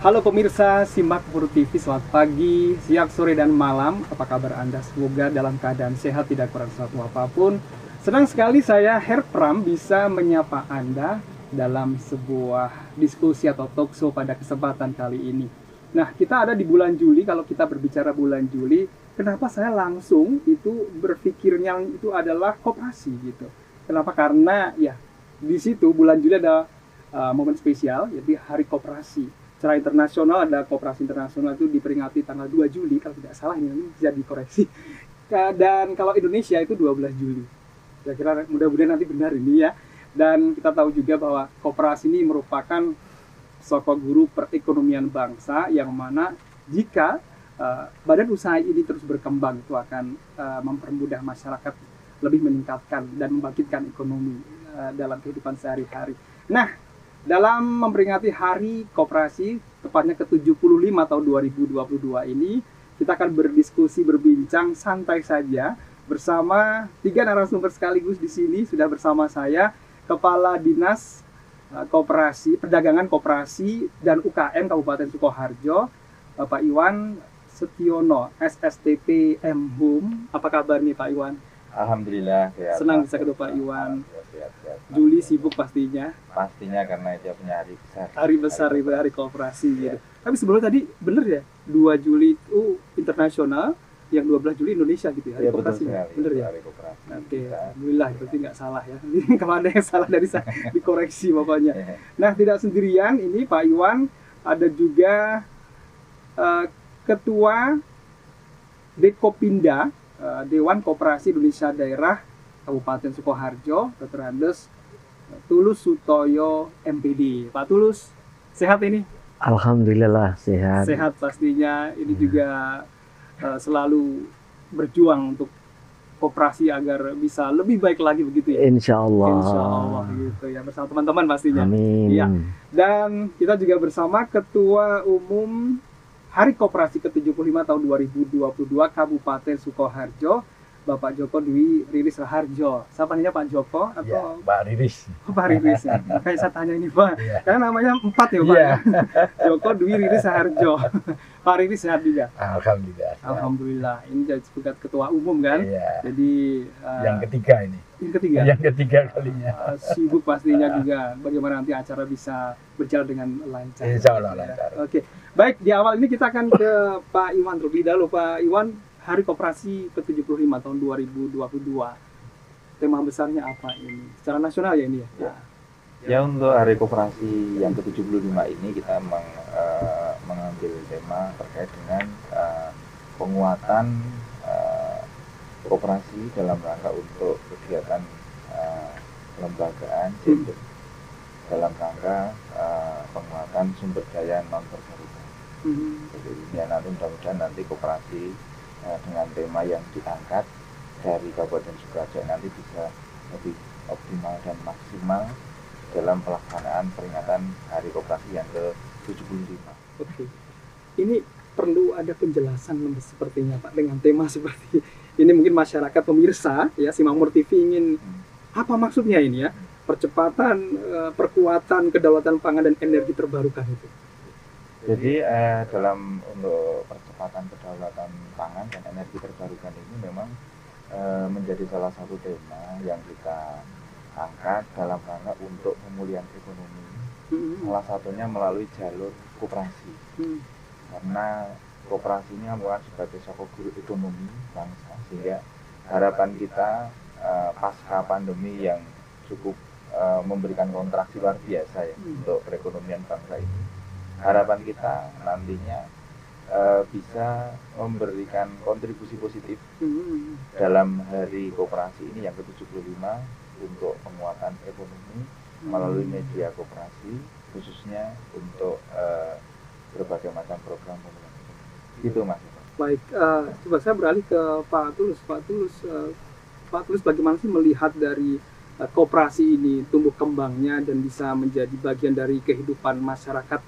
Halo pemirsa, simak Puru TV, selamat pagi, siang, sore, dan malam. Apa kabar Anda? Semoga dalam keadaan sehat, tidak kurang suatu apapun. Senang sekali saya, Herpram, bisa menyapa Anda dalam sebuah diskusi atau talk show pada kesempatan kali ini. Nah, kita ada di bulan Juli. Kalau kita berbicara bulan Juli, kenapa saya langsung itu berpikirnya itu adalah koperasi gitu. Kenapa? Karena ya di situ bulan Juli ada momen spesial, yaitu Hari Koperasi. Secara internasional ada koperasi internasional itu diperingati tanggal 2 Juli kalau tidak salah, ini bisa dikoreksi. Dan kalau Indonesia itu 12 Juli. Kira-kira mudah-mudahan nanti benar ini ya. Dan kita tahu juga bahwa koperasi ini merupakan sosok guru perekonomian bangsa yang mana jika badan usaha ini terus berkembang itu akan mempermudah masyarakat lebih meningkatkan dan membangkitkan ekonomi dalam kehidupan sehari-hari. Nah, dalam memperingati Hari Koperasi, tepatnya ke-75 tahun 2022 ini, kita akan berdiskusi, berbincang santai saja bersama 3 narasumber sekaligus di sini. Sudah bersama saya, Kepala Dinas Koperasi, Perdagangan Koperasi dan UKM Kabupaten Sukoharjo, Bapak Iwan Setiono, SSTP M-Hum. Apa kabar nih Pak Iwan? Alhamdulillah sehat. Senang bisa ketemu Pak Iwan. Sehat. Juli sibuk pastinya. Pastinya karena dia punya hari besar. Hari besar itu hari koperasi gitu. Tapi sebelumnya tadi bener ya, 2 Juli itu internasional, yang 12 Juli Indonesia gitu ya, hari koperasi. Bener ya? Hari koperasi. Oke, alhamdulillah berarti nggak salah ya. Kalau ada yang salah dari saya dikoreksi pokoknya. Nah, tidak sendirian ini Pak Iwan, ada juga Ketua Dekopinda, Dewan Koperasi Indonesia Daerah Kabupaten Sukoharjo, Dr. Andes Tulus Sutoyo MPD. Pak Tulus, sehat ini? Alhamdulillah sehat. Sehat pastinya. Ini juga selalu berjuang untuk koperasi agar bisa lebih baik lagi begitu ya? Insya Allah. Insya Allah gitu ya, bersama teman-teman pastinya. Amin. Iya. Dan kita juga bersama Ketua Umum Hari Koperasi ke-75 tahun 2022 Kabupaten Sukoharjo, Bapak Joko Dwi Riris Raharjo. Siapa Pak Joko atau ya, Pak Riris? Oh, Pak Riris ya. Kayak saya tanya ini Pak, ya. Karena namanya 4 ya Pak. Ya. Joko Dwi Riris Raharjo. Pak Riris sehat juga? Alhamdulillah. Alhamdulillah. Ini jadi sebagai ketua umum kan? Ya. Jadi yang ketiga ini. Yang ketiga kalinya. Sibuk pastinya juga. Bagaimana nanti acara bisa berjalan dengan lancar? Insya Allah lancar. Oke. Baik, di awal ini kita akan ke Pak Iwan terlebih dahulu. Pak Iwan, Hari Koperasi ke-75 tahun 2022. Tema besarnya apa ini? Secara nasional ya ini ya? Ya, untuk Hari Koperasi yang ke-75 ini kita mengambil tema terkait dengan penguatan koperasi dalam rangka untuk kegiatan kelembagaan dalam rangka penguatan sumber daya non terbarukan. Jadi ya, nanti mudah-mudahan nanti koperasi dengan tema yang diangkat dari Kabupaten Sukoharjo nanti bisa lebih optimal dan maksimal dalam pelaksanaan peringatan Hari Koperasi yang ke-75. Oke. Ini perlu ada penjelasan sepertinya Pak dengan tema seperti ini. Mungkin masyarakat pemirsa ya Simak Puru TV ingin apa maksudnya ini ya? Percepatan perkuatan kedaulatan pangan dan energi terbarukan itu. Jadi untuk percepatan kedaulatan pangan dan energi terbarukan ini memang menjadi salah satu tema yang kita angkat dalam rangka untuk pemulihan ekonomi. Salah satunya melalui jalur koperasi. Karena koperasi ini merupakan sebagai sosok guru ekonomi bangsa, sehingga harapan kita pasca pandemi yang cukup memberikan kontraksi luar biasa ya untuk perekonomian bangsa ini. Harapan kita nantinya bisa memberikan kontribusi positif dalam Hari Koperasi ini yang ke-75 untuk penguatan ekonomi melalui media koperasi, khususnya untuk berbagai macam program pemulihan ekonomi. Itu Mas. Baik, coba saya beralih ke Pak Tulus. Pak Tulus, bagaimana sih melihat dari koperasi ini tumbuh kembangnya dan bisa menjadi bagian dari kehidupan masyarakat,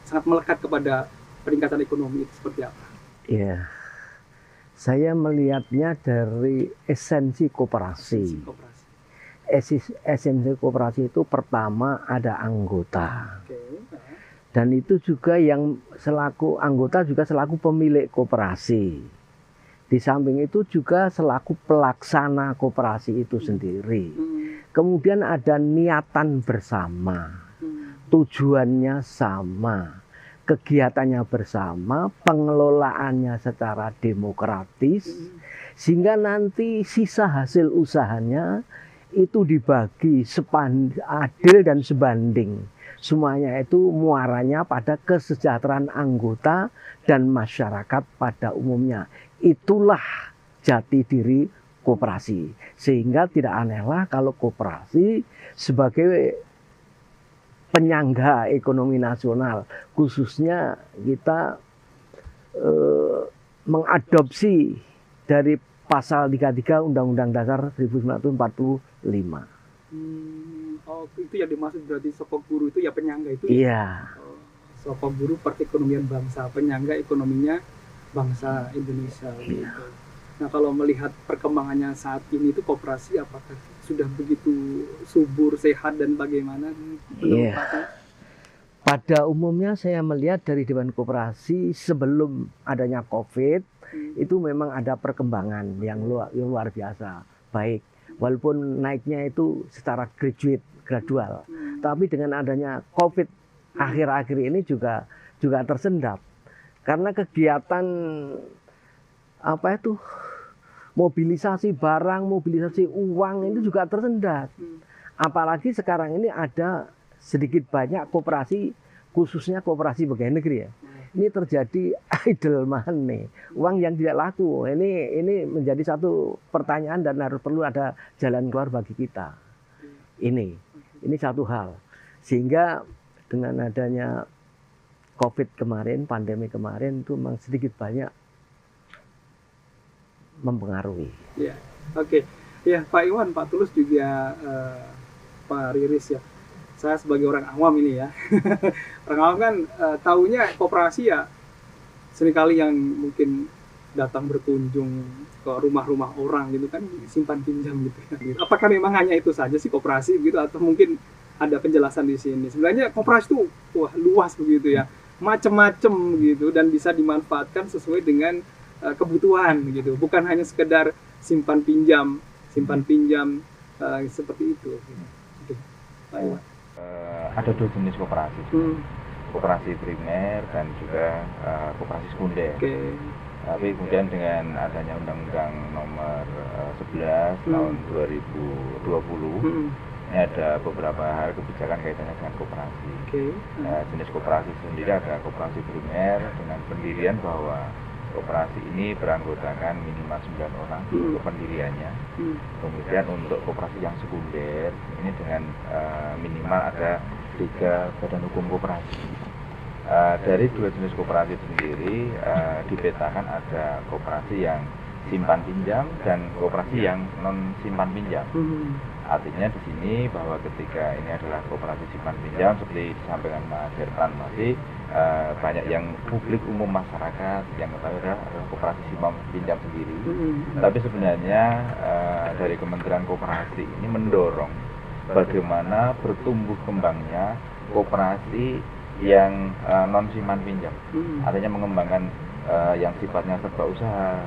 sangat melekat kepada peningkatan ekonomi, itu seperti apa? Iya, saya melihatnya dari esensi koperasi. Esensi koperasi itu pertama ada anggota. Dan itu juga yang selaku anggota juga selaku pemilik koperasi. Di samping itu juga selaku pelaksana koperasi itu sendiri. Kemudian ada niatan bersama, tujuannya sama, kegiatannya bersama, pengelolaannya secara demokratis, sehingga nanti sisa hasil usahanya itu dibagi adil dan sebanding. Semuanya itu muaranya pada kesejahteraan anggota dan masyarakat pada umumnya. Itulah jati diri koperasi. Sehingga tidak anehlah kalau koperasi sebagai penyangga ekonomi nasional, khususnya kita mengadopsi dari pasal 33 Undang-Undang Dasar 1945. Oh, itu yang dimaksud berarti sokok guru itu ya penyangga itu? Iya. Oh, sokok guru perekonomian bangsa, penyangga ekonominya bangsa Indonesia. Iya. Gitu. Nah, kalau melihat perkembangannya saat ini itu koperasi apakah sudah begitu subur, sehat dan bagaimana? Iya. Pada umumnya saya melihat dari Dewan Koperasi sebelum adanya COVID itu memang ada perkembangan yang luar biasa, baik. Walaupun naiknya itu secara gradual, tapi dengan adanya COVID akhir-akhir ini juga tersendat karena kegiatan mobilisasi barang, mobilisasi uang itu juga tersendat. Apalagi sekarang ini ada sedikit banyak koperasi, khususnya koperasi pegawai negeri ya. Ini terjadi idle money, uang yang tidak laku. Ini menjadi satu pertanyaan dan harus perlu ada jalan keluar bagi kita. Ini satu hal. Sehingga dengan adanya COVID kemarin, pandemi kemarin itu memang sedikit banyak mempengaruhi. Ya, oke. Ya, Pak Iwan, Pak Tulus juga Pak Riris ya. Saya sebagai orang awam ini ya, orang awam kan taunya koperasi ya seringkali yang mungkin datang berkunjung ke rumah-rumah orang gitu kan, simpan pinjam gitu ya. Apakah memang hanya itu saja sih koperasi gitu atau mungkin ada penjelasan di sini? Sebenarnya koperasi itu luas begitu ya, macam-macam gitu dan bisa dimanfaatkan sesuai dengan kebutuhan gitu, bukan hanya sekedar simpan pinjam seperti itu. Gitu. Pak Iwan. Ada dua jenis koperasi, koperasi primer dan juga koperasi sekunder. Tapi kemudian dengan adanya Undang-Undang Nomor 11 tahun 2020, ini ada beberapa hal kebijakan kaitannya dengan koperasi. Jenis koperasi sendiri ada koperasi primer dengan pendirian bahwa koperasi ini beranggotakan minimal 9 orang untuk pendiriannya. Kemudian untuk koperasi yang sekunder ini dengan minimal ada 3 badan hukum koperasi. Dari dua jenis koperasi sendiri dipetakan ada koperasi yang simpan pinjam dan koperasi yang non simpan pinjam. Artinya di sini bahwa ketika ini adalah koperasi simpan pinjam seperti disampaikan Mas Herman tadi, banyak yang publik umum masyarakat yang ketahui adalah koperasi simpan pinjam sendiri. Tapi sebenarnya dari Kementerian Koperasi ini mendorong bagaimana bertumbuh kembangnya koperasi yang non simpan pinjam. Artinya mengembangkan yang sifatnya serba usaha.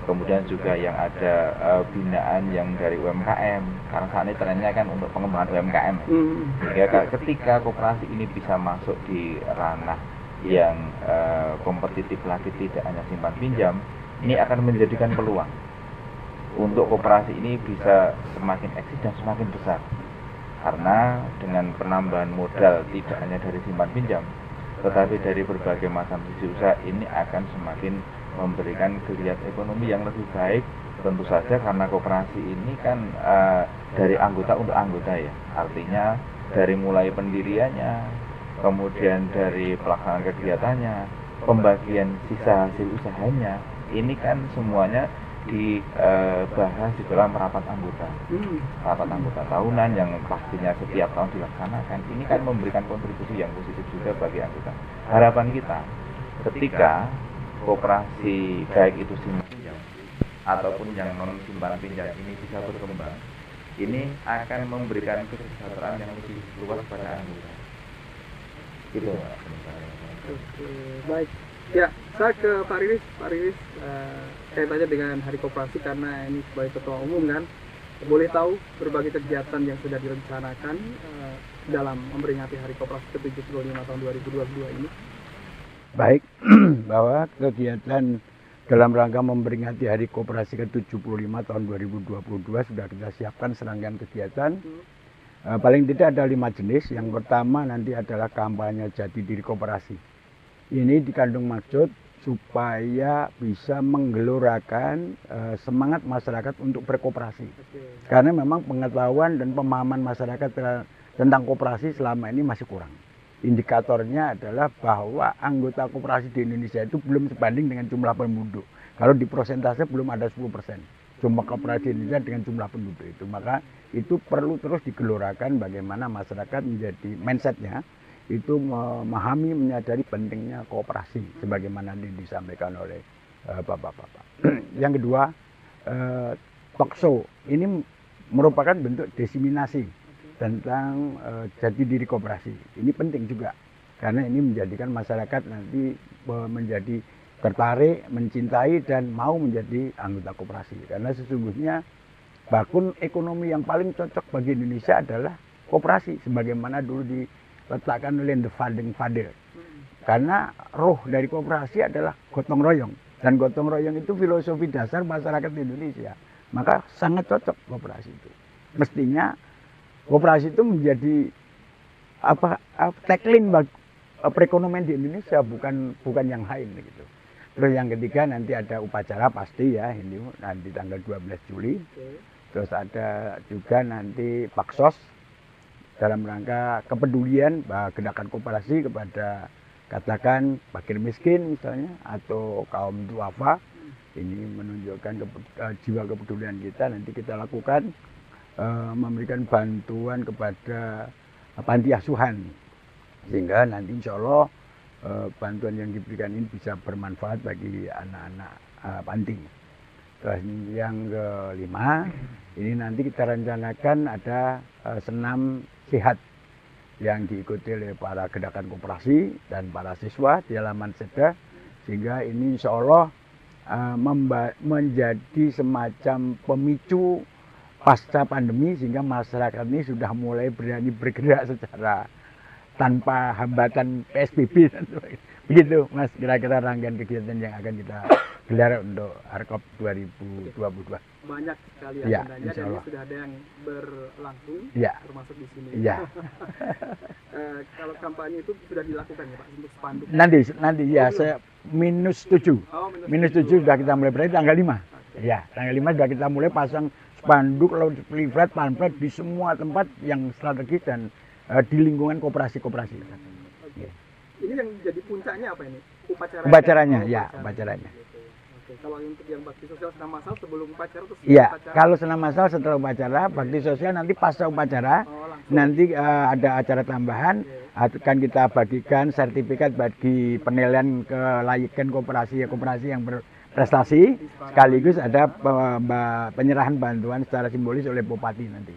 Kemudian juga yang ada binaan yang dari UMKM, karena saat ini trennya kan untuk pengembangan UMKM. Sehingga ketika koperasi ini bisa masuk di ranah yang kompetitif lagi, tidak hanya simpan pinjam, ini akan menjadikan peluang untuk koperasi ini bisa semakin eksis dan semakin besar. Karena dengan penambahan modal tidak hanya dari simpan pinjam, tetapi dari berbagai macam sisi usaha, ini akan semakin memberikan geliat ekonomi yang lebih baik. Tentu saja karena koperasi ini kan dari anggota untuk anggota ya, artinya dari mulai pendiriannya, kemudian dari pelaksanaan kegiatannya, pembagian sisa hasil usahanya, ini kan semuanya dibahas di dalam rapat anggota tahunan yang pastinya setiap tahun dilaksanakan. Ini kan memberikan kontribusi yang positif juga bagi anggota. Harapan kita ketika koperasi baik itu simpan pinjam ataupun yang non simpan pinjam ini bisa berkembang, ini akan memberikan kesejahteraan yang lebih luas pada anggota. Gitu. Oke, baik. Ya, saya ke Pak Riris. Pak Riris, kaitannya dengan Hari Koperasi karena ini sebagai ketua umum kan, boleh tahu berbagai kegiatan yang sudah direncanakan dalam memperingati Hari Koperasi ke-75 tahun 2022 ini. Baik, bahwa kegiatan dalam rangka memperingati Hari Koperasi ke-75 tahun 2022 sudah kita siapkan serangkaian kegiatan. Paling tidak ada 5 jenis. Yang pertama nanti adalah kampanye jati diri koperasi. Ini dikandung maksud supaya bisa menggelorakan semangat masyarakat untuk berkoperasi. Karena memang pengetahuan dan pemahaman masyarakat tentang koperasi selama ini masih kurang. Indikatornya adalah bahwa anggota koperasi di Indonesia itu belum sebanding dengan jumlah penduduk. Kalau di persentase belum ada 10%. Jumlah koperasi Indonesia dengan jumlah penduduk itu. Maka itu perlu terus digelorakan bagaimana masyarakat menjadi mindsetnya itu memahami, menyadari pentingnya koperasi sebagaimana disampaikan oleh bapak-bapak. Yang kedua, talk show ini merupakan bentuk diseminasi tentang jati diri koperasi. Ini penting juga karena ini menjadikan masyarakat nanti menjadi tertarik, mencintai dan mau menjadi anggota koperasi. Karena sesungguhnya bakun ekonomi yang paling cocok bagi Indonesia adalah koperasi sebagaimana dulu diletakkan oleh the founding father. Karena roh dari koperasi adalah gotong royong dan gotong royong itu filosofi dasar masyarakat Indonesia. Maka sangat cocok koperasi itu. Mestinya koperasi itu menjadi tagline perekonomian di Indonesia, bukan yang lain gitu. Terus yang ketiga nanti ada upacara pasti ya, ini nanti tanggal 12 Juli. Terus ada juga nanti Baksos dalam rangka kepedulian gerakan koperasi kepada katakan fakir miskin misalnya atau kaum duafa. Ini menunjukkan jiwa kepedulian kita. Nanti kita lakukan memberikan bantuan kepada panti asuhan sehingga nanti insya Allah bantuan yang diberikan ini bisa bermanfaat bagi anak-anak panti. Terus yang kelima, ini nanti kita rencanakan ada senam sehat yang diikuti oleh para gerakan koperasi dan para siswa di halaman Seda, sehingga ini insya Allah menjadi semacam pemicu pasca pandemi sehingga masyarakat ini sudah mulai berani bergerak secara tanpa hambatan PSBB dan sebagainya. Begitu Mas, kira-kira rangkaian kegiatan yang akan kita gelar untuk Harkop 2022. Banyak sekali Ya, agendanya dan ini sudah ada yang berlangsung, ya, termasuk di sini. Ya. Kalau kampanye itu sudah dilakukan ya Pak untuk spanduk? Nanti ya, saya -7. -7 sudah kita mulai, berarti tanggal 5. Ya, tanggal 5 sudah kita mulai pasang spanduk, lalu pamflet di semua tempat yang strategis dan di lingkungan koperasi-koperasi. Oke. Ini yang jadi puncaknya apa ini? Upacaranya, ya, upacaranya. Oke. Kalau untuk yang bakti sosial senam masal sebelum upacara terus Iya, upacara? kalau senam masal setelah upacara, bakti sosial nanti pasca upacara, nanti ada acara tambahan, akan kita bagikan sertifikat bagi penilaian kelayakan koperasi yang berprestasi, sekaligus ada penyerahan bantuan secara simbolis oleh Bupati nanti.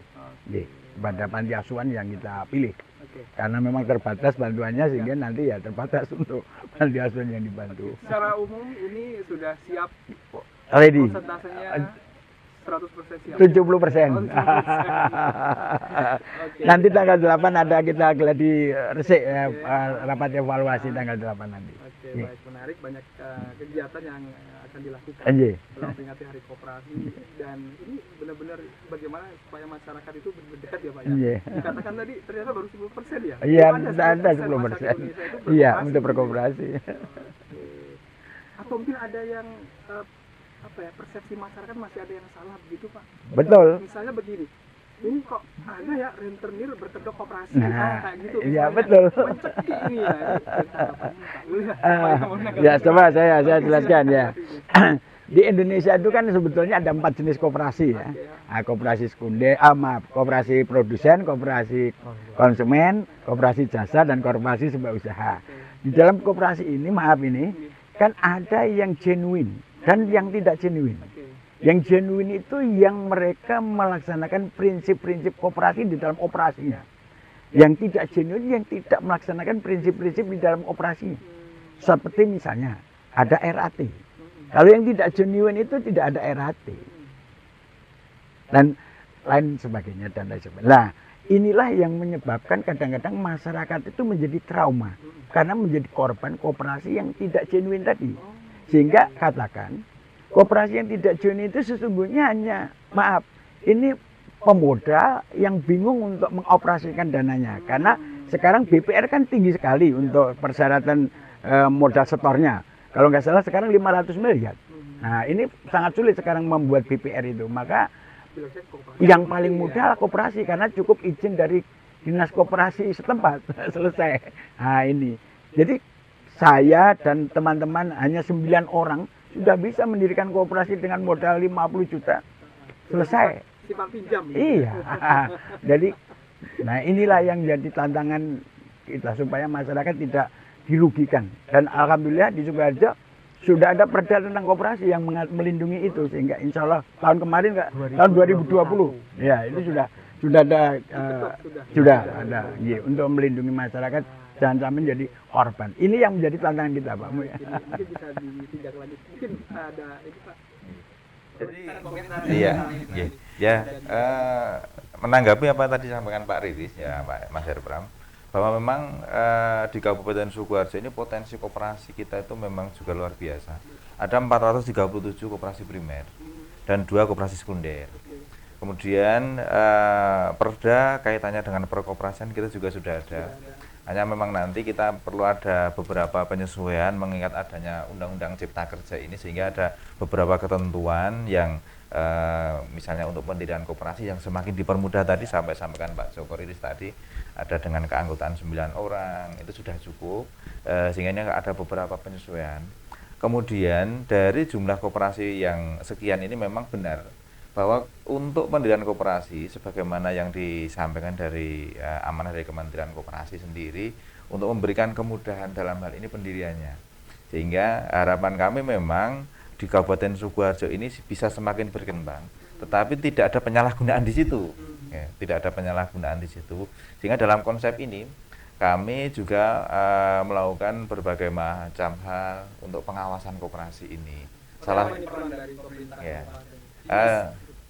Pada panti asuhan yang kita pilih. Karena memang terbatas bantuannya sehingga nanti ya terbatas untuk panti asuhan yang dibantu. Secara umum ini sudah siap, Ready. persentasenya 100% siap. 70%. Nanti tanggal 8 ada kita gladi resik rapat evaluasi tanggal 8 nanti. Oke, baik, menarik, banyak kegiatan yang akan dilakukan Anjir. dalam peringati Hari Koperasi, dan ini benar-benar bagaimana supaya masyarakat itu berdekat ya Pak ya. Anjir. Dikatakan tadi ternyata baru 10% ya. Iya, Belum ada 10%. masyarakat Indonesia itu Iya, berkoperasi. untuk berkoperasi. Oke. Atau mungkin ada yang persepsi masyarakat masih ada yang salah begitu Pak. Betul. Misalnya begini, ini kok ada ya rentenir berkedok koperasi, Nah, kayak gitu. iya, misalnya. betul. Mencekik ini ya. Ya, coba saya jelaskan ya. Di Indonesia itu kan sebetulnya ada 4 jenis koperasi ya. Koperasi sekunder, koperasi produsen, koperasi konsumen, koperasi jasa, dan koperasi sebuah usaha. Di dalam koperasi ini, kan ada yang genuine dan yang tidak genuine. Yang genuine itu yang mereka melaksanakan prinsip-prinsip koperasi di dalam operasinya. Yang tidak genuine, yang tidak melaksanakan prinsip-prinsip di dalam operasi. Seperti misalnya ada RAT. Kalau yang tidak genuine itu tidak ada RAT. Dan lain sebagainya dan lain sebagainya. Nah, inilah yang menyebabkan kadang-kadang masyarakat itu menjadi trauma karena menjadi korban koperasi yang tidak genuine tadi. Sehingga katakan koperasi yang tidak genuine itu sesungguhnya hanya ini pemodal yang bingung untuk mengoperasikan dananya karena sekarang BPR kan tinggi sekali untuk persyaratan modal setornya. Kalau nggak salah sekarang 500 miliar. Nah, ini sangat sulit sekarang membuat BPR itu. Maka yang paling mudah koperasi karena cukup izin dari dinas koperasi setempat selesai. Nah, ini. Jadi saya dan teman-teman hanya 9 orang sudah bisa mendirikan koperasi dengan modal 50 juta. Selesai. Simpan pinjam. Iya. Jadi nah inilah yang jadi tantangan kita supaya masyarakat tidak dirugikan. Dan alhamdulillah di Sukoharjo sudah ada perda tentang koperasi yang melindungi itu sehingga insya Allah tahun kemarin tahun 2020 ya itu sudah ada untuk melindungi masyarakat jangan sampai menjadi korban. Ini yang menjadi tantangan kita, Pak. Mungkin bisa ditindaklanjuti. Mungkin ada ini, Pak. Jadi menanggapi apa tadi disampaikan Pak Riris ya Pak Mas Herpram bahwa memang di Kabupaten Sukoharjo ini potensi koperasi kita itu memang juga luar biasa. Ada 437 koperasi primer dan 2 koperasi sekunder. Kemudian perda kaitannya dengan perkoperasian kita juga sudah ada. Hanya memang nanti kita perlu ada beberapa penyesuaian mengingat adanya Undang-Undang Cipta Kerja ini sehingga ada beberapa ketentuan yang misalnya untuk pendirian koperasi yang semakin dipermudah tadi sampaikan Pak Joko Riris tadi ada dengan keanggotaan 9 orang itu sudah cukup sehingga ini ada beberapa penyesuaian. Kemudian dari jumlah koperasi yang sekian ini memang benar bahwa untuk pendirian koperasi sebagaimana yang disampaikan dari amanah dari Kementerian Koperasi sendiri untuk memberikan kemudahan dalam hal ini pendiriannya sehingga harapan kami memang di Kabupaten Sukoharjo ini bisa semakin berkembang tetapi tidak ada penyalahgunaan di situ ya, tidak ada penyalahgunaan di situ sehingga dalam konsep ini kami juga melakukan berbagai macam hal untuk pengawasan koperasi ini salah ya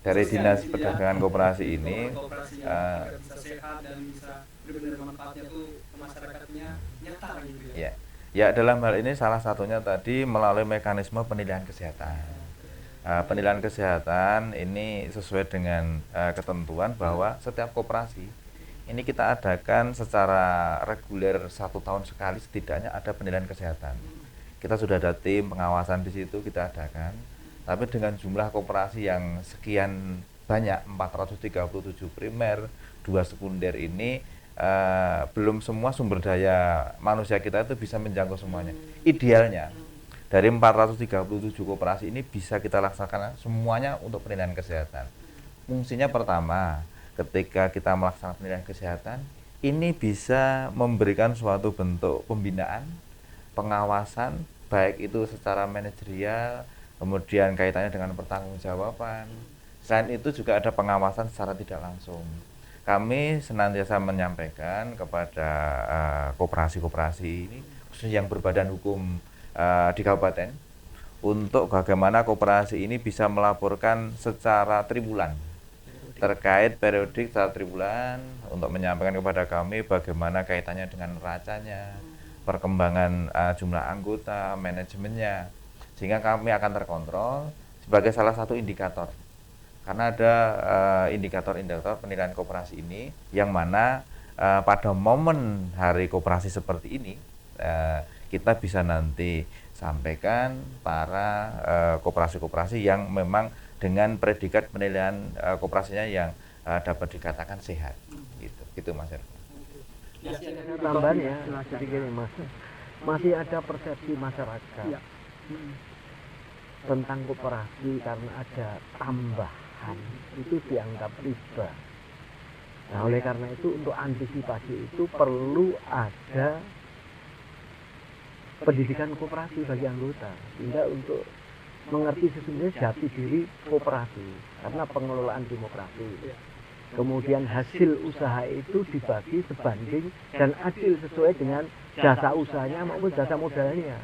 dari Dinas Perdagangan Koperasi ini bisa sehat dan bisa benar-benar manfaatnya itu masyarakatnya nyata gitu ya. Ya dalam hal ini salah satunya tadi melalui mekanisme penilaian kesehatan. Penilaian kesehatan ini sesuai dengan ketentuan bahwa setiap koperasi ini kita adakan secara reguler 1 tahun sekali setidaknya ada penilaian kesehatan. Kita sudah ada tim pengawasan di situ kita adakan. Tapi dengan jumlah koperasi yang sekian banyak 437 primer, 2 sekunder ini belum semua sumber daya manusia kita itu bisa menjangkau semuanya. Idealnya dari 437 koperasi ini bisa kita laksanakan semuanya untuk penilaian kesehatan. Fungsinya pertama, ketika kita melaksanakan penilaian kesehatan, ini bisa memberikan suatu bentuk pembinaan, pengawasan, baik itu secara manajerial, kemudian kaitannya dengan pertanggungjawaban. Selain itu juga ada pengawasan secara tidak langsung. Kami senantiasa menyampaikan kepada koperasi-koperasi ini, khususnya yang berbadan hukum di kabupaten, untuk bagaimana koperasi ini bisa melaporkan secara triwulan terkait periodik secara triwulan untuk menyampaikan kepada kami bagaimana kaitannya dengan neracanya, perkembangan jumlah anggota, manajemennya. Sehingga kami akan terkontrol sebagai salah satu indikator karena ada indikator-indikator penilaian koperasi ini yang mana pada momen hari koperasi seperti ini kita bisa nanti sampaikan para koperasi-koperasi yang memang dengan predikat penilaian koperasinya yang dapat dikatakan sehat gitu Mas Herman. Tambahan ya, jadi gini Mas, masih ada persepsi masyarakat tentang koperasi karena ada tambahan itu dianggap riba. Nah oleh karena itu untuk antisipasi itu perlu ada pendidikan koperasi bagi anggota sehingga untuk mengerti sesungguhnya jati diri koperasi karena pengelolaan demokrasi. kemudian hasil usaha itu dibagi sebanding dan adil sesuai dengan jasa usahanya maupun jasa modalnya.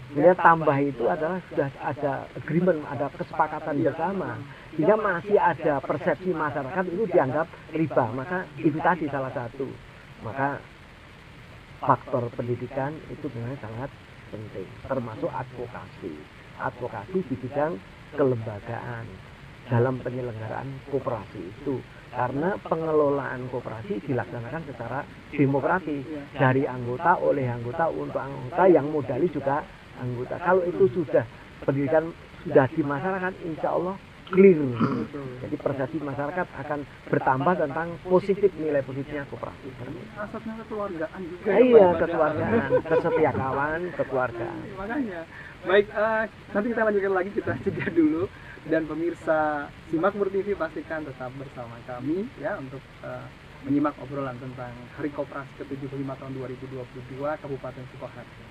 Kemudian tambah itu adalah sudah ada agreement, ada kesepakatan bersama, sehingga masih ada persepsi masyarakat itu dianggap riba. Maka itu tadi salah satu. Maka faktor pendidikan itu sebenarnya sangat penting, termasuk advokasi. Advokasi di bidang kelembagaan dalam penyelenggaraan koperasi itu. Karena pengelolaan koperasi dilaksanakan secara demokratis dari anggota oleh anggota untuk anggota yang modali juga anggota. Kalau itu sudah pendidikan sudah di masyarakat, insya Allah clear. Jadi persepsi masyarakat akan bertambah tentang positif, nilai positifnya koperasi. Asasnya kekeluargaan juga. Iya, kekeluargaan, kesetiakawan, kekeluargaan. Makanya. Baik, nanti kita lanjutkan lagi, kita jeda dulu. Dan pemirsa simak Mur TV pastikan tetap bersama kami ya untuk menyimak obrolan tentang Hari Koperasi ke-75 tahun 2022 Kabupaten Sukoharjo.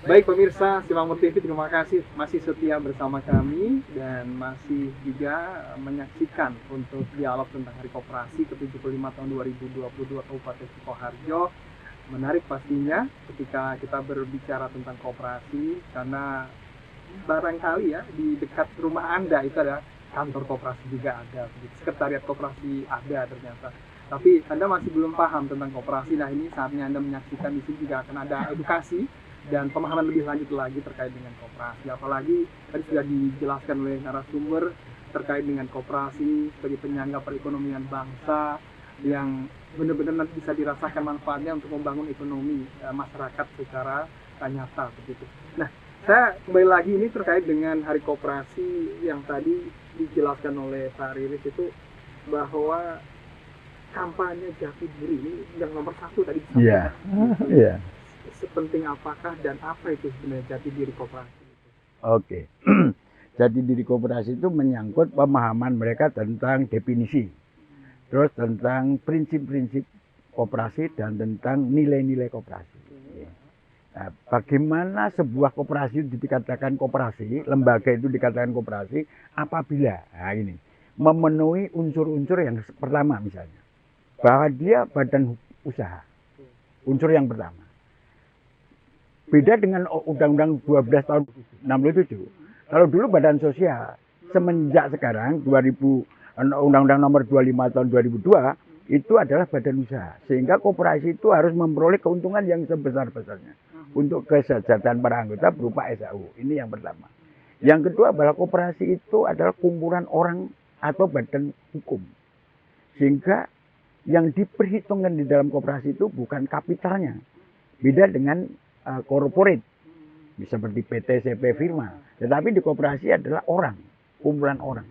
Baik pemirsa Simak Mur TV, terima kasih masih setia bersama kami dan masih juga menyaksikan untuk dialog tentang Hari Koperasi ke-75 tahun 2022 Kabupaten Sukoharjo. Menarik pastinya ketika kita berbicara tentang koperasi, karena barangkali ya di dekat rumah Anda itu ada kantor koperasi juga ada, sekretariat koperasi ada ternyata. Tapi Anda masih belum paham tentang koperasi. Nah, ini saatnya Anda menyaksikan, di sini juga akan ada edukasi dan pemahaman lebih lanjut lagi terkait dengan koperasi. Apalagi tadi sudah dijelaskan oleh narasumber terkait dengan koperasi sebagai penyangga perekonomian bangsa yang benar-benar nanti bisa dirasakan manfaatnya untuk membangun ekonomi masyarakat secara nyata begitu. Nah, saya kembali lagi ini terkait dengan Hari Koperasi yang tadi dijelaskan oleh Pak Riris itu, bahwa kampanye jati diri ini yang nomor satu tadi disampaikan. Iya. Sepenting apakah dan apa itu sebenarnya jati diri koperasi? Oke. Jati diri koperasi itu menyangkut pemahaman mereka tentang definisi, terus tentang prinsip-prinsip koperasi dan tentang nilai-nilai koperasi. Nah, bagaimana sebuah koperasi itu dikatakan koperasi, lembaga itu dikatakan koperasi apabila ini memenuhi unsur-unsur yang pertama, misalnya bahwa dia badan usaha, unsur yang pertama. Beda dengan Undang-Undang 12 tahun 67. Kalau dulu badan sosial, semenjak sekarang Undang-Undang nomor 25 tahun 2002 itu adalah badan usaha. Sehingga koperasi itu harus memperoleh keuntungan yang sebesar-besarnya untuk kesejahteraan para anggota berupa SAU. Ini yang pertama. Yang kedua adalah koperasi itu adalah kumpulan orang atau badan hukum. Sehingga yang diperhitungkan di dalam koperasi itu bukan kapitalnya. Beda dengan corporate, seperti PT, CP, firma. Tetapi di koperasi adalah orang, kumpulan orang.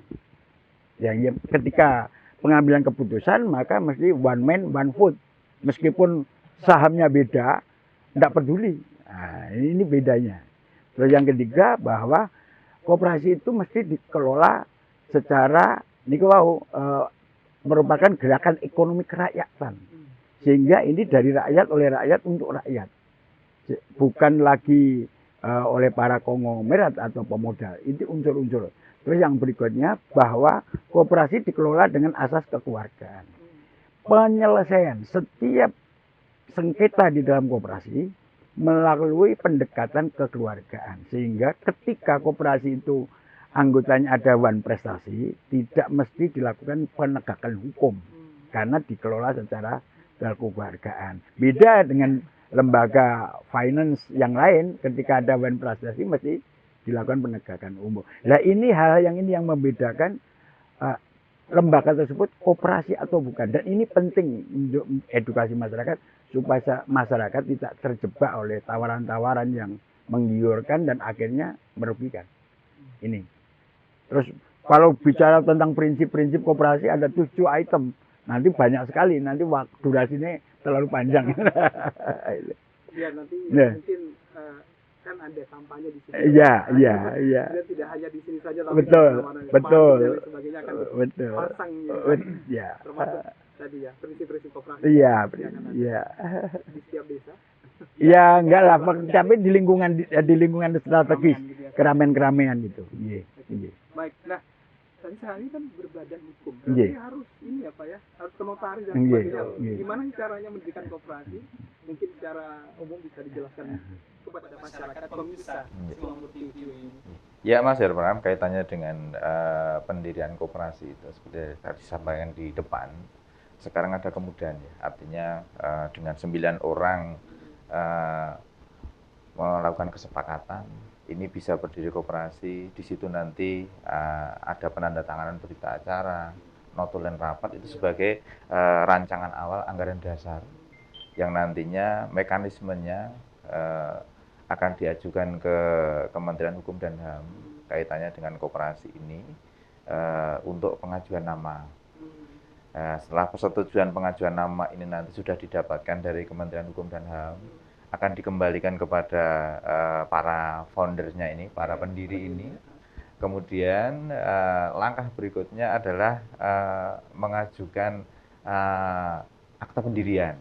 Ya, ketika pengambilan keputusan maka mesti one man, one vote. Meskipun sahamnya beda, tidak peduli. Nah, ini bedanya. Terus yang ketiga bahwa koperasi itu mesti dikelola secara merupakan gerakan ekonomi kerakyatan. Sehingga ini dari rakyat, oleh rakyat, untuk rakyat. Bukan lagi oleh para konglomerat atau pemodal. Itu unsur-unsur. Terus yang berikutnya bahwa koperasi dikelola dengan asas kekeluargaan. penyelesaian setiap sengketa di dalam koperasi melalui pendekatan kekeluargaan, sehingga ketika koperasi itu anggotanya ada wan prestasi, tidak mesti dilakukan penegakan hukum karena dikelola secara kekeluargaan. Beda dengan lembaga finance yang lain, ketika ada wan prestasi mesti dilakukan penegakan umum. Nah, ini hal yang membedakan lembaga tersebut koperasi atau bukan, dan ini penting untuk edukasi masyarakat supaya masyarakat tidak terjebak oleh tawaran-tawaran yang menggiurkan dan akhirnya merugikan. Ini. Terus kalau bicara tentang prinsip-prinsip koperasi ada 7 item. Nanti banyak sekali, nanti durasinya terlalu panjang. Ya, nanti Ya. mungkin kan ada kampanye di sini. Iya. Dan tidak hanya di sini saja, tapi Betul, di betul. dan lain sebagainya akan Betul. pasang Ya. termasuk tadi ya prinsip-prinsip koperasi. Iya, yang akan ada iya. di setiap desa. Ya enggak lah, tapi di lingkungan strategis, Keramaian gitu ya. keramaian gitu. Iya. Baik, nah tadi saya ini kan berbadan hukum, Iya. berarti harus ini ya Pak ya, harus ke notaris dan Iya, sebagainya. iya. Gimana caranya mendirikan koperasi? Mungkin secara umum bisa dijelaskan kepada masyarakat pemirsa Simamurti ini. Ya Mas Herpram, kaitannya dengan pendirian koperasi itu seperti tadi disampaikan di depan, sekarang ada kemudahan ya, artinya dengan 9 orang melakukan kesepakatan, ini bisa berdiri koperasi, di situ nanti ada penandatanganan berita acara, notulen rapat itu sebagai rancangan awal anggaran dasar yang nantinya mekanismenya akan diajukan ke Kementerian Hukum dan HAM kaitannya dengan koperasi ini untuk pengajuan nama. Setelah persetujuan pengajuan nama ini nanti sudah didapatkan dari Kementerian Hukum dan HAM, akan dikembalikan kepada para foundersnya ini, para pendiri ini. Kemudian langkah berikutnya adalah mengajukan akta pendirian,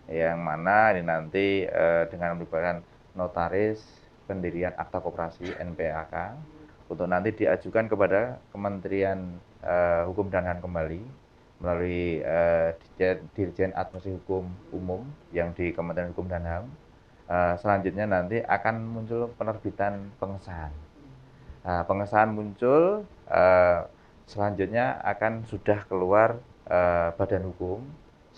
yang mana ini nanti dengan melibatkan notaris pendirian akta koperasi NPAK untuk nanti diajukan kepada Kementerian Hukum dan HAM kembali melalui Dirjen Administrasi Hukum Umum yang di Kementerian Hukum dan HAM. Selanjutnya nanti akan muncul penerbitan pengesahan. Pengesahan muncul, selanjutnya akan sudah keluar badan hukum.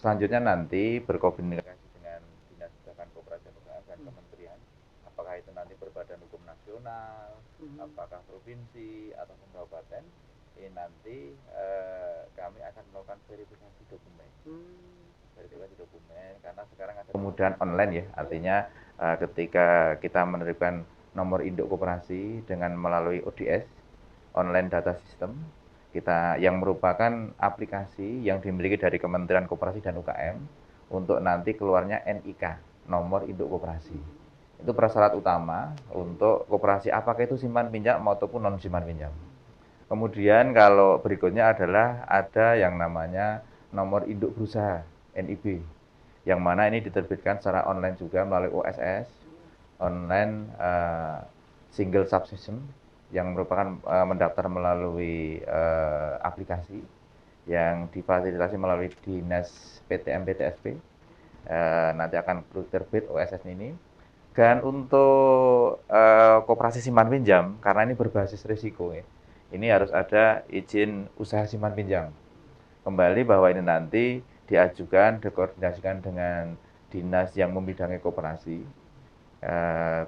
Selanjutnya nanti berkoordinasi dengan Dinas Perdagangan Koperasi dan Kementerian, apakah itu nanti berbadan hukum nasional, apakah provinsi atau kabupaten. Ini nanti kami akan melakukan verifikasi dokumen. Verifikasi dokumen karena sekarang ada kemudahan online ya, artinya ketika kita menerapkan nomor induk koperasi dengan melalui ODS, online data system, kita yang merupakan aplikasi yang dimiliki dari Kementerian Koperasi dan UKM untuk nanti keluarnya NIK, nomor induk koperasi. Itu prasyarat utama untuk koperasi, apakah itu simpan pinjam maupun non simpan pinjam. Kemudian kalau berikutnya adalah ada yang namanya nomor induk berusaha NIB, yang mana ini diterbitkan secara online juga melalui OSS, online single subsystem, yang merupakan mendaftar melalui aplikasi yang difasilitasi melalui Dinas PTM PTSP. Nanti akan terbit OSS ini. Dan untuk koperasi simpan pinjam, karena ini berbasis risiko ya, ini harus ada izin usaha simpan pinjam. Kembali bahwa ini nanti diajukan, dikoordinasikan dengan dinas yang membidangi koperasi,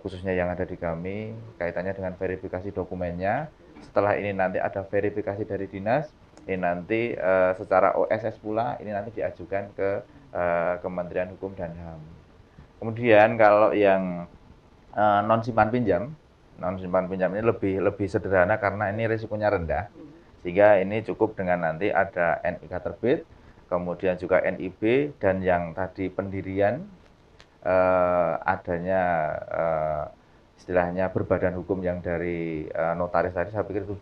khususnya yang ada di kami, kaitannya dengan verifikasi dokumennya. Setelah ini nanti ada verifikasi dari dinas, ini nanti secara OSS pula, ini nanti diajukan ke Kementerian Hukum dan HAM. Kemudian kalau yang non simpan pinjam ini lebih sederhana karena ini risikonya rendah, sehingga ini cukup dengan nanti ada NIK terbit, kemudian juga NIB, dan yang tadi pendirian adanya istilahnya berbadan hukum yang dari notaris tadi, saya pikir itu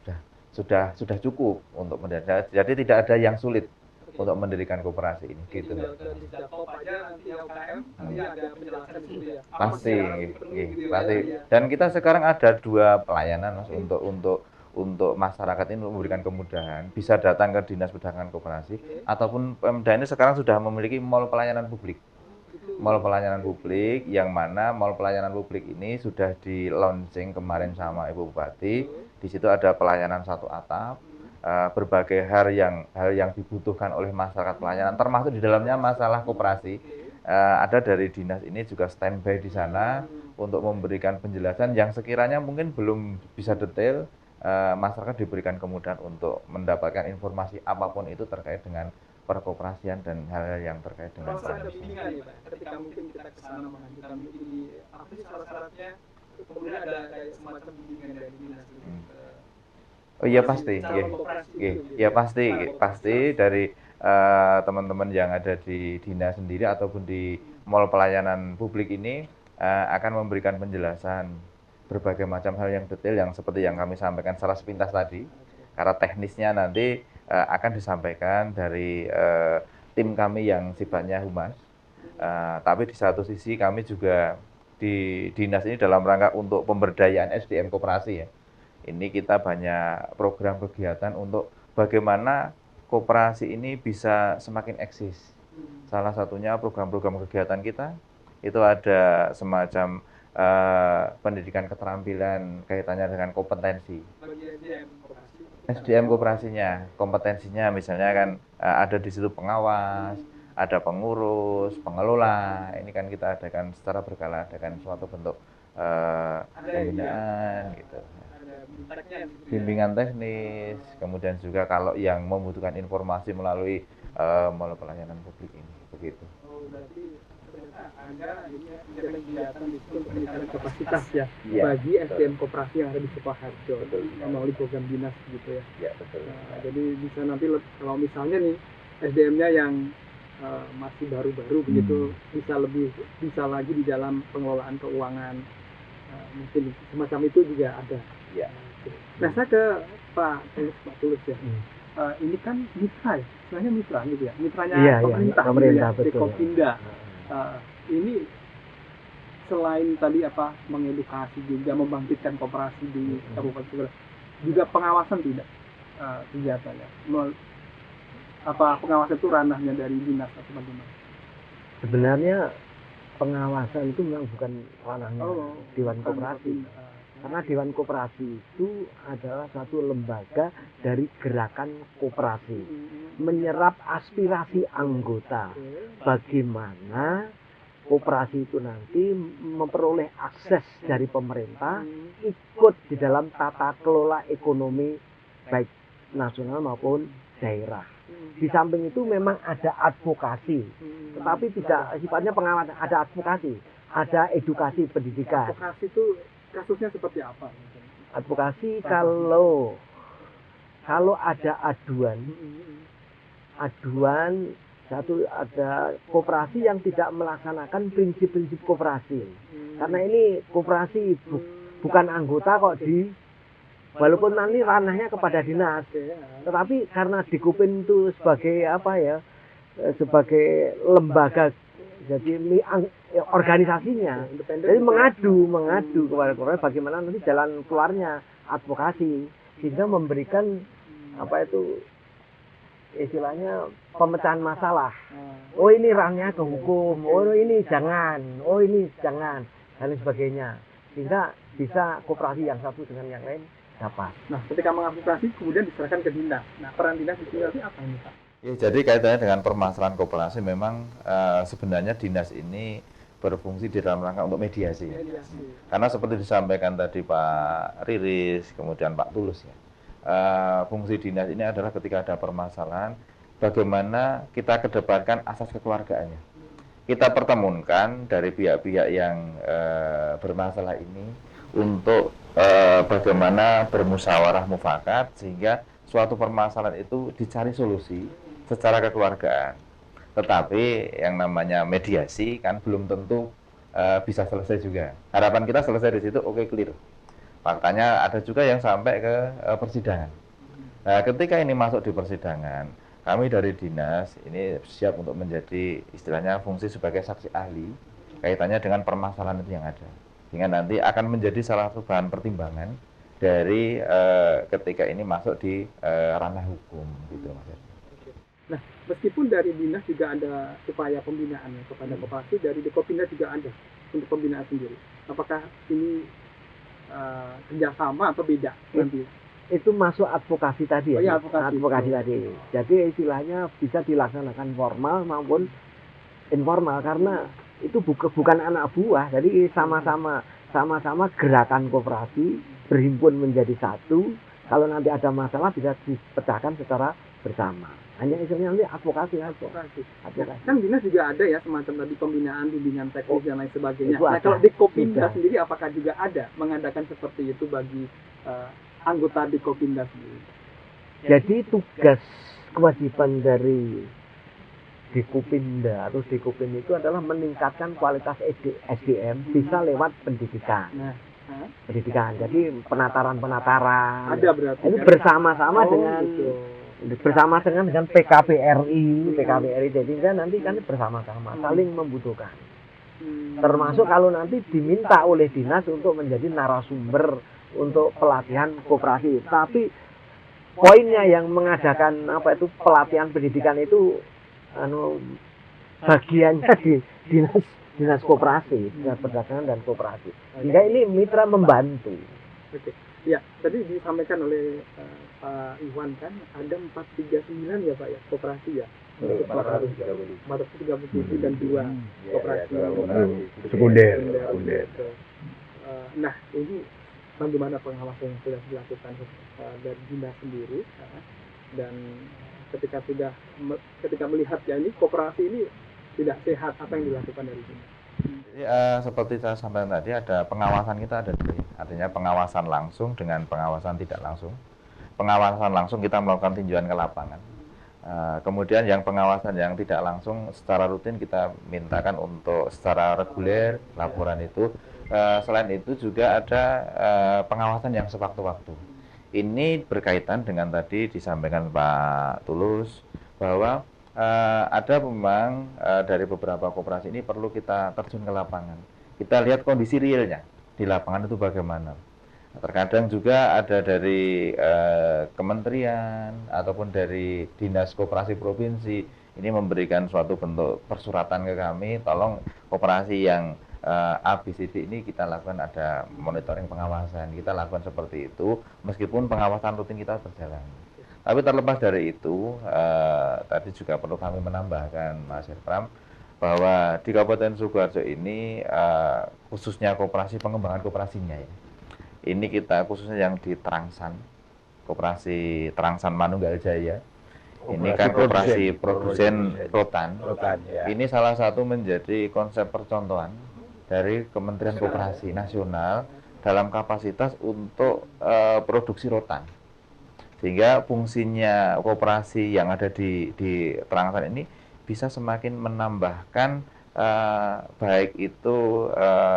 sudah cukup untuk mendirikan. Jadi tidak ada yang sulit untuk mendirikan koperasi ini gitu. Pasti. Dan kita sekarang ada 2 pelayanan Mas, untuk untuk masyarakat ini memberikan kemudahan, bisa datang ke Dinas Perdagangan Koperasi ataupun Pemda ini sekarang sudah memiliki mall pelayanan publik. Mall pelayanan publik yang mana mall pelayanan publik ini sudah di launching kemarin sama Ibu Bupati. Di situ ada pelayanan satu atap, berbagai hal yang dibutuhkan oleh masyarakat pelayanan, termasuk di dalamnya masalah koperasi. Ada dari dinas ini juga standby di sana untuk memberikan penjelasan yang sekiranya mungkin belum bisa detail. Masyarakat diberikan kemudahan untuk mendapatkan informasi apapun itu terkait dengan perkoperasian dan hal-hal yang terkait dengan Kalau ada bimbingan ya Pak, ketika mungkin kita ke sana mengajukan ini, apa sih syarat-syaratnya, kemudian ada kayak semacam bimbingan dari dinas gitu. Oh iya pasti, Cara mengoperasi iya, itu, iya gitu. pasti, Cara pasti dari teman-teman yang ada di dinas sendiri ataupun di mall pelayanan publik ini akan memberikan penjelasan berbagai macam hal yang detail yang seperti yang kami sampaikan secara sepintas tadi. Karena teknisnya nanti akan disampaikan dari tim kami yang sifatnya humas. Tapi di satu sisi kami juga di dinas ini dalam rangka untuk pemberdayaan SDM koperasi ya. Ini kita banyak program kegiatan untuk bagaimana koperasi ini bisa semakin eksis. Salah satunya program-program kegiatan kita itu ada semacam pendidikan keterampilan kaitannya dengan kompetensi. Bagi SDM koperasi. SDM koperasinya, kompetensinya misalnya kan ada di situ pengawas, ada pengurus, pengelola. Ini kan kita adakan secara berkala, adakan suatu bentuk pembinaan gitu. Bimbingan teknis, kemudian juga kalau yang membutuhkan informasi melalui mall pelayanan publik ini, begitu. Oh, berarti ada kegiatan di situ untuk meningkatkan kapasitas ya, Iya, bagi SDM koperasi yang ada di Sukoharjo melalui program dinas gitu ya. Ya betul. Nah, jadi bisa nanti kalau misalnya nih SDM-nya yang masih baru-baru begitu bisa lagi di dalam pengelolaan keuangan, mungkin semacam itu juga ada. Ya. Nah saya ke Pak Tulus ya. Ini kan mitra ya, sebenarnya mitra gitu ya, mitranya pemerintah gitu ya, betul. Dekopinda. Ini selain tadi apa mengedukasi juga membangkitkan koperasi di Kabupaten Sukoharjo, juga pengawasan tidak kegiatannya. Apa pengawasan itu ranahnya dari dinas atau bagaimana? Sebenarnya pengawasan itu memang bukan ranahnya Dewan Koperasi. Karena Dewan Koperasi itu adalah satu lembaga dari gerakan koperasi, menyerap aspirasi anggota. Bagaimana koperasi itu nanti memperoleh akses dari pemerintah, ikut di dalam tata kelola ekonomi baik nasional maupun daerah. Di samping itu memang ada advokasi, tetapi tidak sifatnya pengawasan, ada advokasi, ada edukasi pendidikan. Advokasi itu kasusnya seperti apa? Advokasi kalau ada aduan satu ada koperasi yang tidak melaksanakan prinsip-prinsip koperasi. Karena ini koperasi bukan anggota kok walaupun nanti ranahnya kepada dinas, tetapi karena Dikopin itu sebagai sebagai lembaga, jadi organisasinya, jadi mengadu kepada koperasi bagaimana nanti jalan keluarnya advokasi, sehingga memberikan istilahnya pemecahan masalah. Oh ini ranahnya ke hukum, oh ini jangan, dan sebagainya, sehingga bisa koperasi yang satu dengan yang lain dapat. Nah, ketika mengadvokasi kemudian diserahkan ke dinas. Nah, peran dinas di sini apa ini Pak? Ya, jadi kaitannya dengan permasalahan koperasi memang sebenarnya dinas ini berfungsi di dalam rangka untuk mediasi. Karena seperti disampaikan tadi Pak Riris, kemudian Pak Tulus ya. Fungsi dinas ini adalah ketika ada permasalahan, bagaimana kita kedepankan asas kekeluargaannya. Kita pertemukan dari pihak-pihak yang bermasalah ini untuk bagaimana bermusyawarah mufakat sehingga suatu permasalahan itu dicari solusi secara kekeluargaan. Tetapi yang namanya mediasi kan belum tentu bisa selesai juga. Harapan kita selesai di situ, oke, clear. Faktanya ada juga yang sampai ke persidangan. Nah, ketika ini masuk di persidangan, kami dari dinas ini siap untuk menjadi istilahnya fungsi sebagai saksi ahli kaitannya dengan permasalahan itu yang ada. Sehingga nanti akan menjadi salah satu bahan pertimbangan dari ketika ini masuk di ranah hukum gitu Mas. Nah, meskipun dari dinas juga ada upaya pembinaan ya kepada koperasi, dari Dekopinda juga ada untuk pembinaan sendiri. Apakah ini kerjasama atau beda nanti? Itu masuk advokasi tadi ya. Oh, iya, advokasi tadi. Jadi istilahnya bisa dilaksanakan formal maupun informal karena itu bukan anak buah. Jadi sama-sama gerakan koperasi berhimpun menjadi satu. Kalau nanti ada masalah bisa dipecahkan secara bersama. Hanya istilahnya nanti advokasi. Kan dinas juga ada ya semacam tadi pembinaan, bimbingan teknis dan lain sebagainya. Itu Nah, ada. kalau Dekopinda sendiri apakah juga ada mengadakan seperti itu bagi anggota Dekopinda sendiri? Jadi tugas kewajiban dari Dekopinda atau Dekopin itu adalah meningkatkan kualitas SDM bisa lewat pendidikan. Pendidikan. Jadi penataran. Ada berarti. Ini bersama-sama dengan PKPRI. Jadi kan nanti kan bersama-sama saling membutuhkan. Termasuk kalau nanti diminta oleh dinas untuk menjadi narasumber untuk pelatihan koperasi. Tapi poinnya yang mengadakan pelatihan pendidikan itu bagiannya di dinas koperasi, dinas perdagangan dan koperasi. Sehingga ini mitra membantu. Oke. Ya, tadi disampaikan oleh Pak Iwan kan ada 439 ya Pak ya koperasi ya. 437 dan 2 koperasi. Sekunder. Nah, ini bagaimana pengawasan yang sudah dilakukan dari dinas sendiri dan ketika melihat ya ini koperasi ini tidak sehat, apa yang dilakukan dari sini? Jadi seperti saya sampaikan tadi, ada pengawasan kita ada dua, artinya pengawasan langsung dengan pengawasan tidak langsung. Pengawasan langsung kita melakukan tinjauan ke lapangan. Kemudian yang pengawasan yang tidak langsung secara rutin kita mintakan untuk secara reguler laporan itu. Selain itu juga ada pengawasan yang sewaktu-waktu. Ini berkaitan dengan tadi disampaikan Pak Tulus bahwa ada memang dari beberapa koperasi ini perlu kita terjun ke lapangan. Kita lihat kondisi realnya di lapangan itu bagaimana. Terkadang juga ada dari kementerian ataupun dari dinas koperasi provinsi ini memberikan suatu bentuk persuratan ke kami, tolong koperasi yang ABCD ini kita lakukan ada monitoring pengawasan, kita lakukan seperti itu meskipun pengawasan rutin kita berjalan. Tapi terlepas dari itu, tadi juga perlu kami menambahkan Mas Herpram bahwa di Kabupaten Sukoharjo ini khususnya koperasi pengembangan koperasinya ya. Ini kita khususnya yang di Trangsan, koperasi Trangsan Manunggal Jaya. Ini kan koperasi produsen rotan. Ya. Ini salah satu menjadi konsep percontohan dari Kementerian Koperasi Nasional dalam kapasitas untuk produksi rotan. Sehingga fungsinya koperasi yang ada di Trangsan ini bisa semakin menambahkan baik itu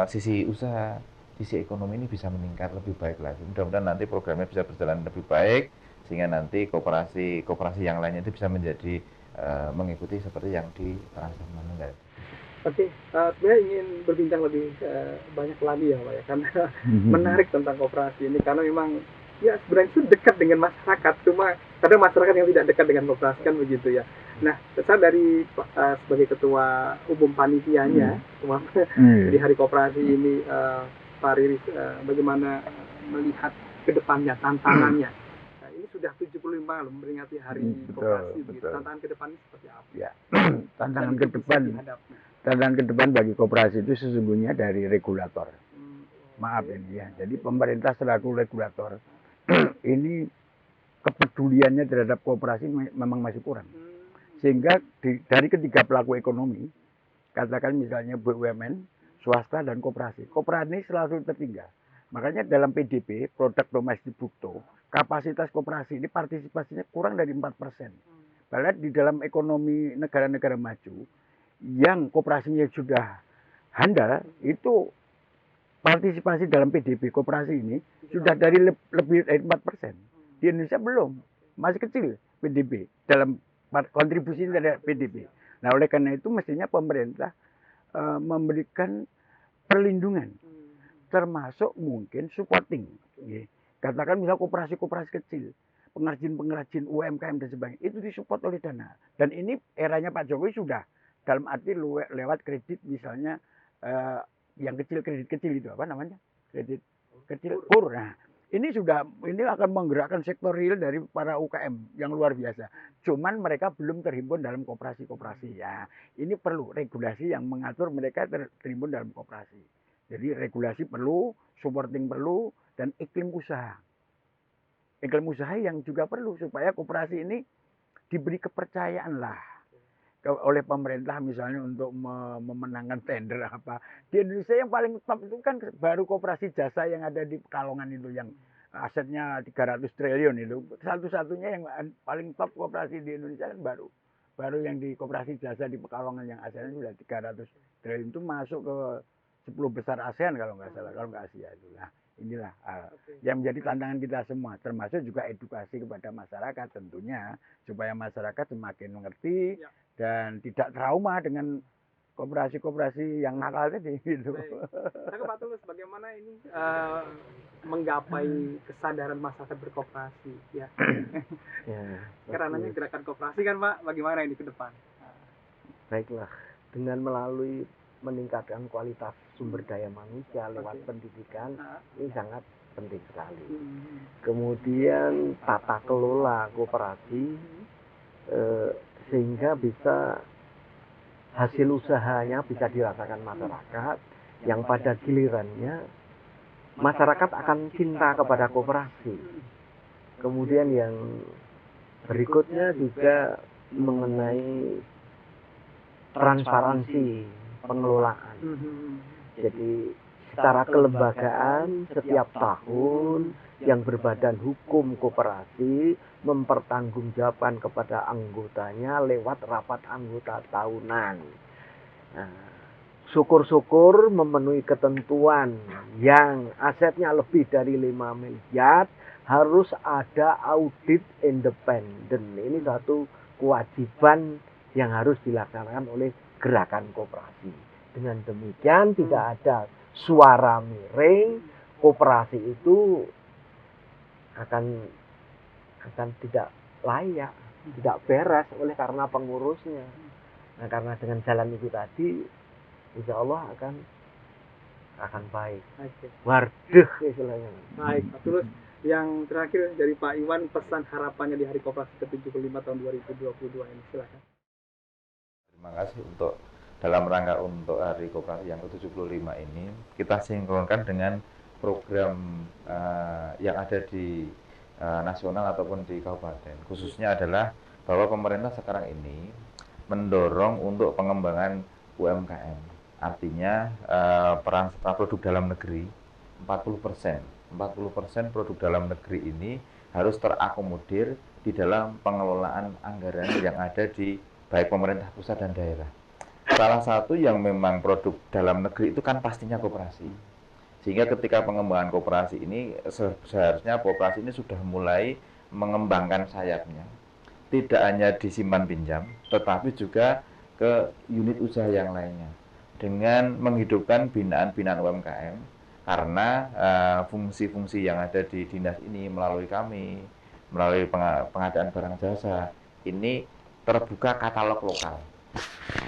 sisi usaha, sisi ekonomi ini bisa meningkat lebih baik lagi. Mudah-mudahan nanti programnya bisa berjalan lebih baik sehingga nanti koperasi yang lainnya itu bisa menjadi mengikuti seperti yang di Trangsan Manunggal. Oke, sebenarnya ingin berbincang lebih banyak lagi ya Pak ya, karena menarik tentang koperasi ini karena memang ya sebenarnya itu dekat dengan masyarakat, cuma kadang masyarakat yang tidak dekat dengan koperasi kan begitu ya. Nah, saya dari sebagai ketua umum panitianya di Hari Koperasi ini Pak Riris, bagaimana melihat ke depannya, tantangannya? Nah, ini sudah 75 loh memperingati Hari Koperasi, begitu. Tantangan ke depan seperti apa? Ya, tantangan ke depan bagi koperasi itu sesungguhnya dari regulator. Maaf ini ya. Jadi pemerintah selaku regulator ini kepeduliannya terhadap koperasi memang masih kurang. Sehingga dari ketiga pelaku ekonomi, katakan misalnya BUMN, swasta dan koperasi. Koperasi ini selalu tertinggal. Makanya dalam PDB, produk domestik bruto, kapasitas koperasi ini partisipasinya kurang dari 4%. Padahal di dalam ekonomi negara-negara maju, yang koperasinya sudah handal, itu partisipasi dalam PDB koperasi ini sudah dari lebih dari 4%. Di Indonesia belum, masih kecil PDB dalam kontribusi dari PDB. Nah, oleh karena itu mestinya pemerintah memberikan perlindungan, termasuk mungkin supporting. katakan misal koperasi-koperasi kecil, pengrajin-pengrajin UMKM dan sebagainya, itu disupport oleh dana. Dan ini eranya Pak Jokowi sudah, dalam arti lewat kredit misalnya yang kecil, kredit kecil itu apa namanya? Kredit kecil KUR. Nah, ini akan menggerakkan sektor real dari para UKM yang luar biasa. Cuman mereka belum terhimpun dalam koperasi-koperasi. Ya, ini perlu regulasi yang mengatur mereka terhimpun dalam koperasi. Jadi regulasi perlu, supporting perlu, dan iklim usaha. Iklim usaha yang juga perlu supaya koperasi ini diberi kepercayaan lah oleh pemerintah misalnya untuk memenangkan tender apa. Di Indonesia yang paling top itu kan baru koperasi jasa yang ada di Pekalongan itu yang asetnya 300 triliun itu. Satu-satunya yang paling top koperasi di Indonesia kan baru yang di koperasi jasa di Pekalongan yang asetnya sudah 300 triliun itu masuk ke 10 besar ASEAN kalau nggak salah, kalau nggak Asia itu. Nah, inilah yang menjadi tantangan kita semua, termasuk juga edukasi kepada masyarakat tentunya supaya masyarakat semakin mengerti dan tidak trauma dengan koperasi-koperasi yang nakal tadi gitu. Saya ke Pak Tulus, bagaimana ini menggapai kesadaran masyarakat berkoperasi ya? Karenanya gerakan koperasi kan Pak, bagaimana ini ke depan? Baiklah, dengan melalui meningkatkan kualitas sumber daya manusia lewat pendidikan ini sangat penting sekali. Kemudian tata kelola koperasi sehingga bisa hasil usahanya bisa dirasakan masyarakat, yang pada gilirannya masyarakat akan cinta kepada koperasi. Kemudian yang berikutnya juga mengenai transparansi pengelolaan. Jadi secara kelembagaan setiap tahun yang berbadan hukum koperasi mempertanggungjawabkan kepada anggotanya lewat rapat anggota tahunan. Nah, syukur-syukur memenuhi ketentuan yang asetnya lebih dari 5 miliar harus ada audit independen. Ini satu kewajiban yang harus dilaksanakan oleh gerakan koperasi. Dengan demikian tidak ada suara miring, koperasi itu akan tidak layak, tidak beres oleh karena pengurusnya. Nah, karena dengan jalan itu tadi, insya Allah akan baik. Warduh istilahnya. Baik, terus yang terakhir dari Pak Iwan, pesan harapannya di Hari Koperasi ke-75 tahun 2022 ini, silakan. Terima kasih untuk dalam rangka untuk Hari Koperasi yang ke-75 ini kita sinkronkan dengan program yang ada di nasional ataupun di kabupaten. Khususnya adalah bahwa pemerintah sekarang ini mendorong untuk pengembangan UMKM. Artinya peran serta produk dalam negeri 40%. 40% produk dalam negeri ini harus terakomodir di dalam pengelolaan anggaran yang ada di baik pemerintah pusat dan daerah. Salah satu yang memang produk dalam negeri itu kan pastinya koperasi. Sehingga ketika pengembangan koperasi ini seharusnya koperasi ini sudah mulai mengembangkan sayapnya. Tidak hanya disimpan pinjam, tetapi juga ke unit usaha yang lainnya. Dengan menghidupkan binaan-binaan UMKM, karena fungsi-fungsi yang ada di dinas ini melalui kami, melalui pengadaan barang jasa, ini terbuka katalog lokal.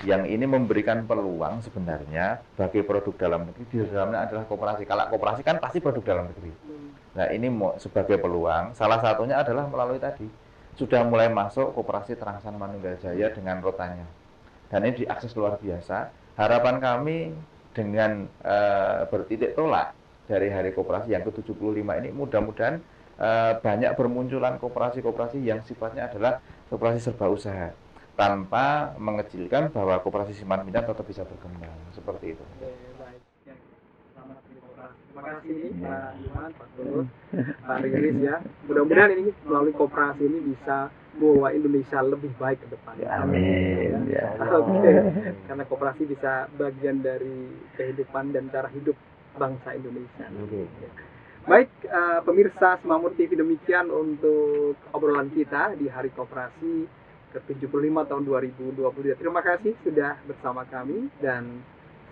Yang ini memberikan peluang sebenarnya bagi produk dalam negeri, di dalamnya adalah koperasi. Kalau koperasi kan pasti produk dalam negeri. Nah, ini sebagai peluang, salah satunya adalah melalui tadi. Sudah mulai masuk koperasi Trangsan Manunggaljaya dengan rotanya. Dan ini diakses luar biasa. Harapan kami dengan bertitik tolak dari Hari Koperasi yang ke-75 ini, mudah-mudahan banyak bermunculan koperasi-koperasi yang sifatnya adalah koperasi serba usaha, tanpa mengecilkan bahwa koperasi simpan pinjam tetap bisa berkembang seperti itu. Baik. Selamat berkoperasi. Terima kasih Pak Iwan, Pak Tulus, Pak Riris ya. Mudah-mudahan ini melalui koperasi ini bisa membawa Indonesia lebih baik ke depan. Amin. Ya. Oke. Karena koperasi bisa bagian dari kehidupan dan cara hidup bangsa Indonesia. Baik, pemirsa Semamur TV, demikian untuk obrolan kita di Hari Koperasi ke-75 tahun 2023. Terima kasih sudah bersama kami dan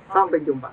sampai jumpa.